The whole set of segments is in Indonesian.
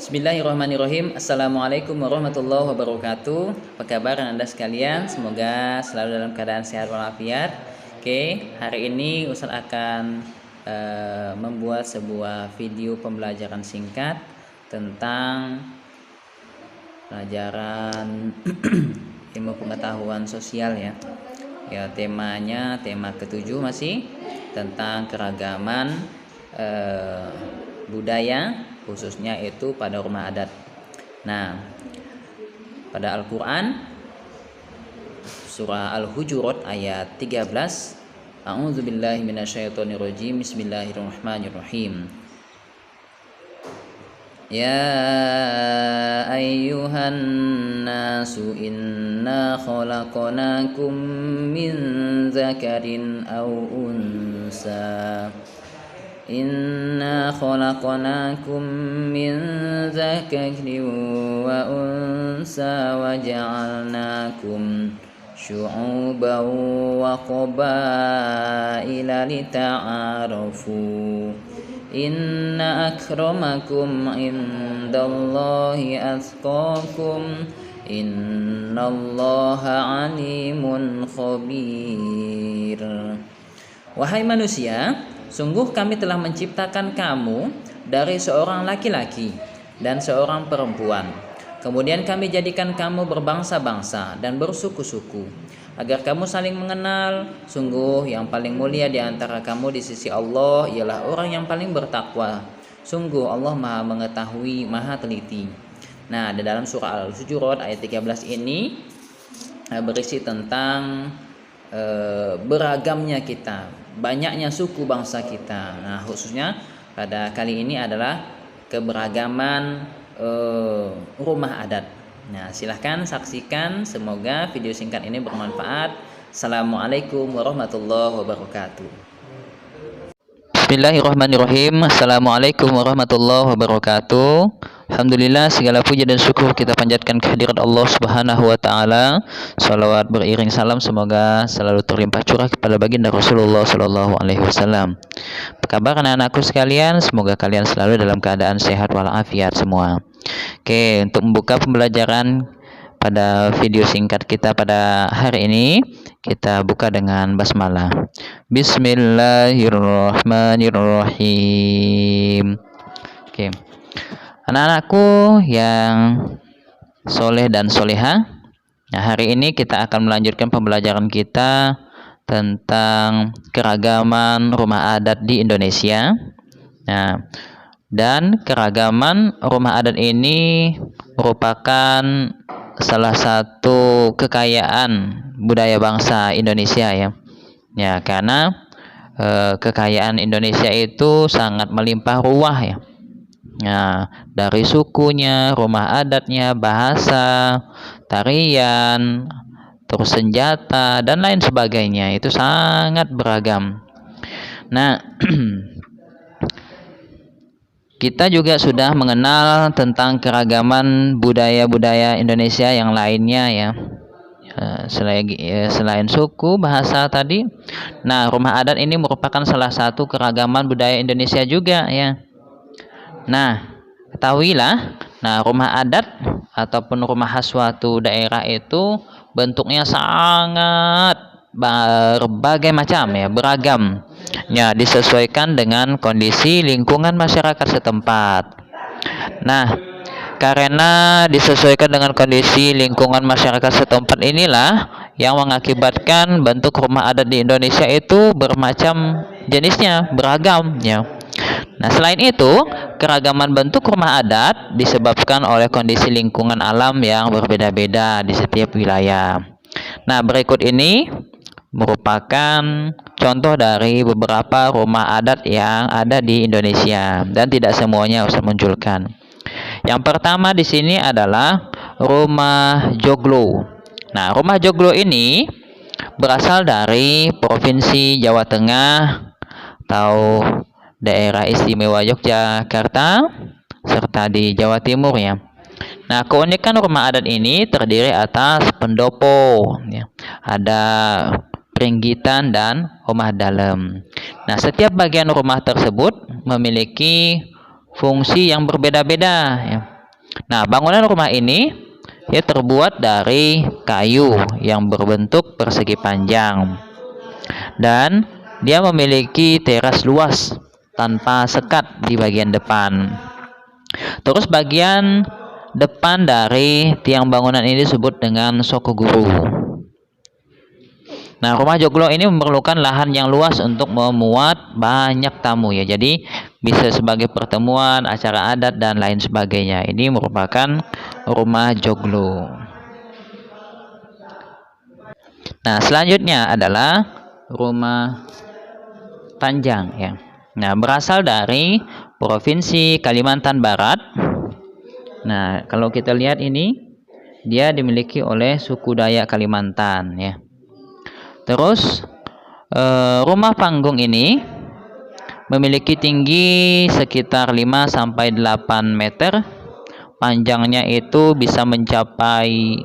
Bismillahirrahmanirrahim. Assalamualaikum warahmatullahi wabarakatuh. Apa kabar Anda sekalian? Semoga selalu dalam keadaan sehat walafiat. Oke, hari ini Ustaz akan membuat sebuah video pembelajaran singkat tentang pelajaran ilmu pengetahuan sosial ya. Ya, temanya tema ketujuh masih tentang keragaman budaya, khususnya itu pada rumah adat. Nah, pada Al-Quran surah Al-Hujurat ayat 13, A'udzubillahi minasyaitonirrajim, Bismillahirrahmanirrahim. Ya ayyuhan nasu inna khalaqnakum min dzakarin aw unsa Inna khalaqnakum min dzakarin wa unsa wa ja'alnakum syu'uban wa qabaila lita'arafu Inna akramakum indallahi atqakum Innallaha alimun khabir. Wahai manusia, sungguh kami telah menciptakan kamu dari seorang laki-laki dan seorang perempuan. Kemudian kami jadikan kamu berbangsa-bangsa dan bersuku-suku, agar kamu saling mengenal. Sungguh yang paling mulia di antara kamu di sisi Allah ialah orang yang paling bertakwa. Sungguh Allah Maha mengetahui, Maha teliti. Nah, di dalam surah Al-Hujurat ayat 13 ini berisi tentang beragamnya kita, banyaknya suku bangsa kita. Nah, khususnya pada kali ini adalah keberagaman rumah adat. Nah, silahkan saksikan, semoga video singkat ini bermanfaat. Assalamualaikum warahmatullahi wabarakatuh. Bismillahirrahmanirrahim. Assalamualaikum warahmatullahi wabarakatuh. Alhamdulillah, segala puji dan syukur kita panjatkan kehadirat Allah Subhanahu wa taala. Shalawat beriring salam semoga selalu terlimpah curah kepada baginda Rasulullah sallallahu alaihi wasallam. Apa kabar anak-anakku sekalian? Semoga kalian selalu dalam keadaan sehat walafiat semua. Oke, untuk membuka pembelajaran pada video singkat kita pada hari ini, kita buka dengan basmalah. Bismillahirrahmanirrahim. Oke. Anak-anakku yang soleh dan soleha, nah hari ini kita akan melanjutkan pembelajaran kita tentang keragaman rumah adat di Indonesia. Nah, dan keragaman rumah adat ini merupakan salah satu kekayaan budaya bangsa Indonesia ya. Ya, karena kekayaan Indonesia itu sangat melimpah ruah ya. Nah, dari sukunya, rumah adatnya, bahasa, tarian, terus senjata dan lain sebagainya itu sangat beragam. Nah, kita juga sudah mengenal tentang keragaman budaya-budaya Indonesia yang lainnya ya. Selain suku, bahasa tadi. Nah, rumah adat ini merupakan salah satu keragaman budaya Indonesia juga ya. Nah, ketahuilah, rumah adat ataupun rumah khas suatu daerah itu bentuknya sangat berbagai macam ya, beragam. Ya, disesuaikan dengan kondisi lingkungan masyarakat setempat. Nah, karena disesuaikan dengan kondisi lingkungan masyarakat setempat inilah yang mengakibatkan bentuk rumah adat di Indonesia itu bermacam jenisnya, beragam ya. Nah, selain itu, keragaman bentuk rumah adat disebabkan oleh kondisi lingkungan alam yang berbeda-beda di setiap wilayah. Nah, berikut ini merupakan contoh dari beberapa rumah adat yang ada di Indonesia dan tidak semuanya Ustaz munculkan. Yang pertama di sini adalah rumah joglo. Nah, rumah joglo ini berasal dari Provinsi Jawa Tengah atau Daerah Istimewa Yogyakarta serta di Jawa Timur ya. Nah, keunikan rumah adat ini terdiri atas pendopo ya. Ada peringgitan dan rumah dalam. Nah, setiap bagian rumah tersebut memiliki fungsi yang berbeda-beda ya. Nah, bangunan rumah ini ya terbuat dari kayu yang berbentuk persegi panjang dan dia memiliki teras luas tanpa sekat di bagian depan. Terus bagian depan dari tiang bangunan ini disebut dengan sokoguru. Nah, rumah joglo ini memerlukan lahan yang luas untuk memuat banyak tamu ya. Jadi bisa sebagai pertemuan, acara adat dan lain sebagainya. Ini merupakan rumah joglo. Nah, selanjutnya adalah rumah panjang ya. Nah, berasal dari Provinsi Kalimantan Barat. Nah, kalau kita lihat ini dia dimiliki oleh suku Dayak Kalimantan ya. Terus rumah panggung ini memiliki tinggi sekitar 5 sampai 8 meter. Panjangnya itu bisa mencapai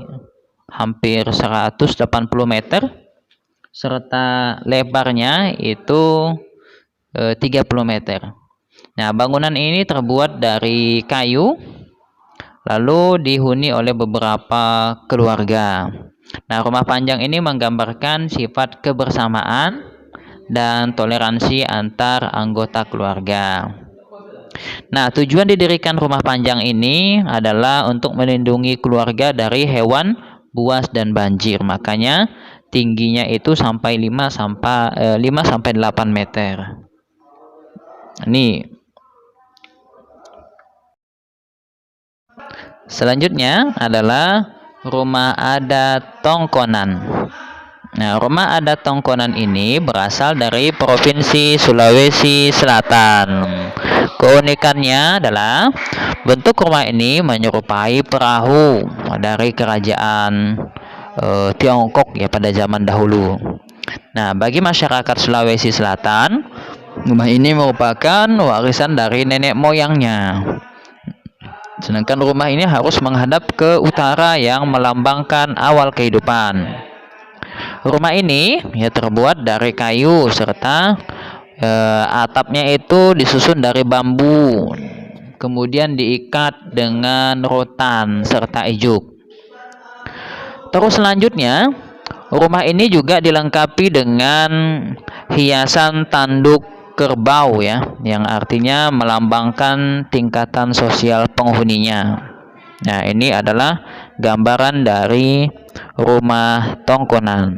hampir 180 meter serta lebarnya itu 30 meter. Nah, bangunan ini terbuat dari kayu lalu dihuni oleh beberapa keluarga. Nah, rumah panjang ini menggambarkan sifat kebersamaan dan toleransi antar anggota keluarga. Nah, tujuan didirikan rumah panjang ini adalah untuk melindungi keluarga dari hewan buas dan banjir. Makanya tingginya itu sampai 5 sampai 8 meter. Ini selanjutnya adalah rumah adat Tongkonan. Nah, rumah adat Tongkonan ini berasal dari Provinsi Sulawesi Selatan. Keunikannya adalah bentuk rumah ini menyerupai perahu dari kerajaan Tiongkok ya pada zaman dahulu. Nah, bagi masyarakat Sulawesi Selatan, rumah ini merupakan warisan dari nenek moyangnya. Sedangkan rumah ini harus menghadap ke utara yang melambangkan awal kehidupan. Rumah ini ya terbuat dari kayu serta atapnya itu disusun dari bambu. Kemudian diikat dengan rotan serta ijuk. Terus selanjutnya, rumah ini juga dilengkapi dengan hiasan tanduk kerbau ya, yang artinya melambangkan tingkatan sosial penghuninya. Nah, ini adalah gambaran dari rumah Tongkonan.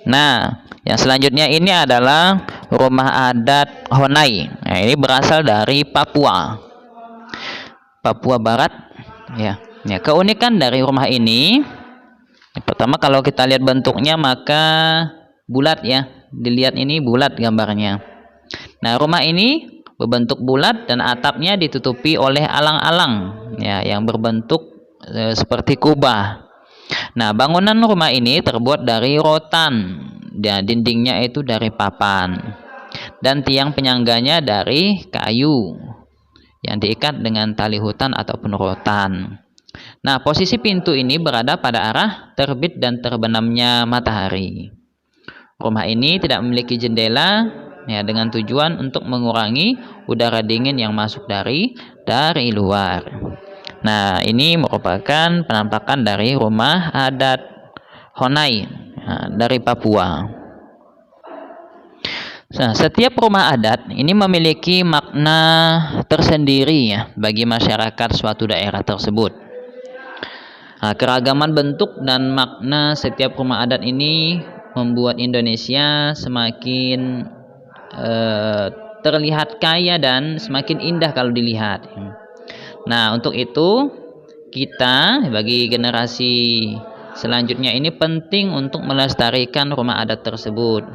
Nah, yang selanjutnya ini adalah rumah adat Honai. Nah, ini berasal dari Papua, Papua Barat ya. Ya, keunikan dari rumah ini, pertama kalau kita lihat bentuknya maka bulat ya. Dilihat ini bulat gambarnya. Nah, rumah ini berbentuk bulat dan atapnya ditutupi oleh alang-alang ya yang berbentuk seperti kubah. Nah, bangunan rumah ini terbuat dari rotan dan dindingnya itu dari papan dan tiang penyangganya dari kayu yang diikat dengan tali hutan ataupun rotan. Nah, posisi pintu ini berada pada arah terbit dan terbenamnya matahari. Rumah ini tidak memiliki jendela ya dengan tujuan untuk mengurangi udara dingin yang masuk dari luar. Nah, ini merupakan penampakan dari rumah adat Honai dari Papua. Nah, setiap rumah adat ini memiliki makna tersendiri ya bagi masyarakat suatu daerah tersebut. Nah, keragaman bentuk dan makna setiap rumah adat ini membuat Indonesia semakin terlihat kaya dan semakin indah kalau dilihat. Nah, untuk itu kita bagi generasi selanjutnya ini penting untuk melestarikan rumah adat tersebut.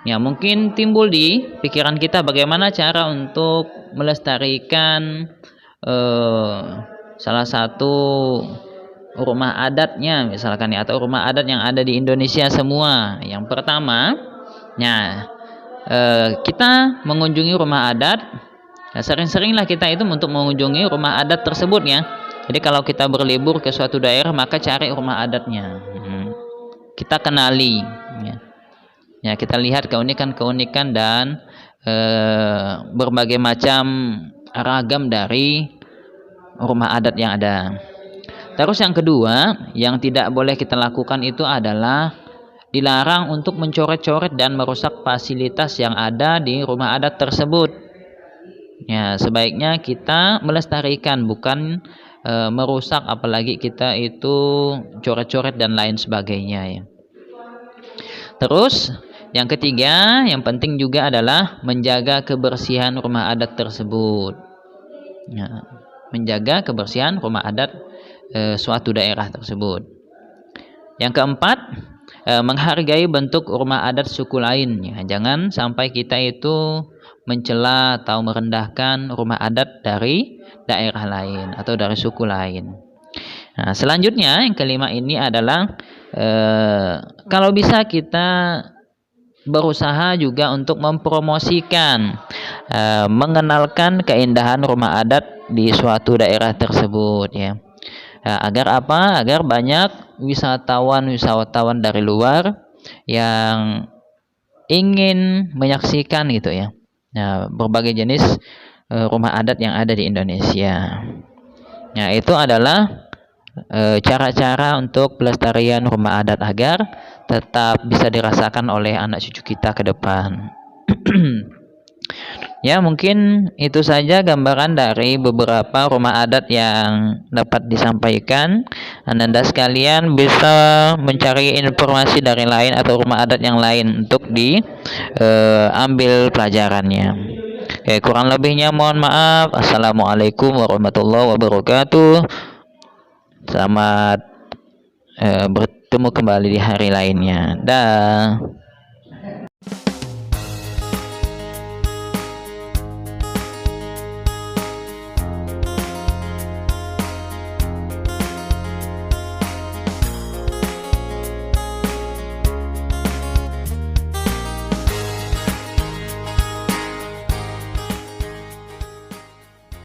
Ya, mungkin timbul di pikiran kita bagaimana cara untuk melestarikan salah satu rumah adatnya misalkan ya, atau rumah adat yang ada di Indonesia semua. Yang pertama, nah kita mengunjungi rumah adat. Nah, sering-seringlah kita itu untuk mengunjungi rumah adat tersebut ya. Jadi kalau kita berlibur ke suatu daerah maka cari rumah adatnya. Kita kenali ya. Ya, kita lihat keunikan-keunikan dan berbagai macam ragam dari rumah adat yang ada. Terus yang kedua, yang tidak boleh kita lakukan itu adalah dilarang untuk mencoret-coret dan merusak fasilitas yang ada di rumah adat tersebut. Ya, sebaiknya kita melestarikan, bukan merusak, apalagi kita itu coret-coret dan lain sebagainya ya. Terus yang ketiga, yang penting juga adalah menjaga kebersihan rumah adat tersebut. Ya, menjaga kebersihan rumah adat suatu daerah tersebut. Yang keempat, menghargai bentuk rumah adat suku lain. Ya, jangan sampai kita itu mencela atau merendahkan rumah adat dari daerah lain atau dari suku lain. Nah, selanjutnya yang kelima ini adalah kalau bisa kita berusaha juga untuk mempromosikan, mengenalkan keindahan rumah adat di suatu daerah tersebut ya. Agar apa? Agar banyak wisatawan dari luar yang ingin menyaksikan gitu ya. Nah, berbagai jenis rumah adat yang ada di Indonesia. Nah, itu adalah cara-cara untuk pelestarian rumah adat agar tetap bisa dirasakan oleh anak cucu kita ke depan. Ya, mungkin itu saja gambaran dari beberapa rumah adat yang dapat disampaikan. Anda sekalian bisa mencari informasi dari lain atau rumah adat yang lain untuk diambil pelajarannya. Oke, kurang lebihnya mohon maaf. Assalamualaikum warahmatullahi wabarakatuh. Selamat bertemu kembali di hari lainnya. Dah.